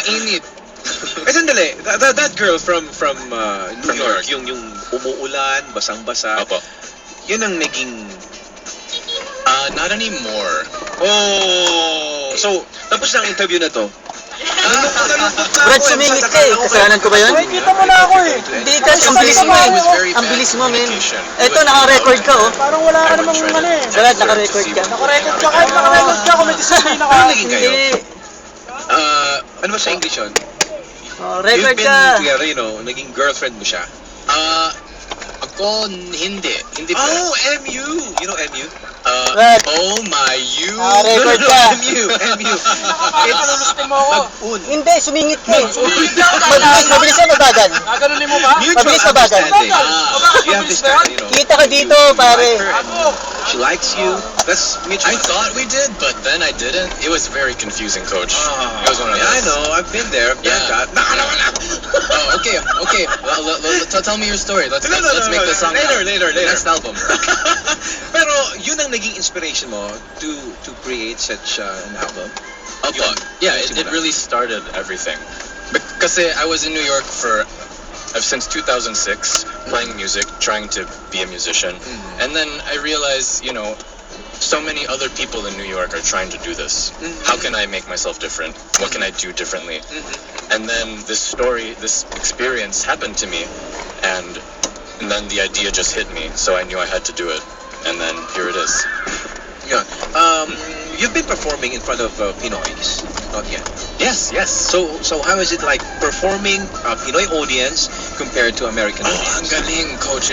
Mainit. Eh, sandali. That girl from New York, yung umuulan, basang-basa. Opo. Yun ang naging... Not anymore. Oh! So, tapos na ang interview na to. Brad, sumingit ka eh. Kasalanan ko ba yun? Nakikita mo na ako eh. Hindi ka, ang bilis mo eh. Ang bilis mo, men. Eto, naka-record ka oh. Parang wala ka namang ano eh. Brad, naka-record ka. Naka-record ka, kahit naka-record ka, kung may disiplina ka. Ano naging kayo? Hindi. Ano ba sa English yun? Oh, You've record been ka. together, naging girlfriend mo siya. Ako, hindi. Hindi pa. Oh, MU! You know MU? Brad. Oh my, you. Naka-record ka. MU. Palulustin mo ako. Mag-un. Hindi, sumingit ka eh. Mabilis na mabagal. Gaganunin mo ba? Mutual Mabilis na bagal. understanding. Ah. You have this kind of, Kita ka dito, pare. She likes you. That's mutual. I thought we did, but then I didn't. It was very confusing, Coach. Oh, It was one of yeah, I those. know. I've been there. I've done Yeah. that. No. Oh, okay. Tell me your story. Let's make the song Later. The next album. Pero yun ang naging inspiration mo to create such an album. Opo. Yun. Yeah, it really started everything. Because I was in New York since 2006, playing music, trying to be a musician. And then I realized, so many other people in New York are trying to do this. How can I make myself different? What can I do differently? And then this experience happened to me, and then the idea just hit me, so I knew I had to do it. And then here it is. Yeah. You've been performing in front of Pinoys, not yet. Yes. So how is it like performing a Pinoy audience compared to American audience? Ang galing, Coach.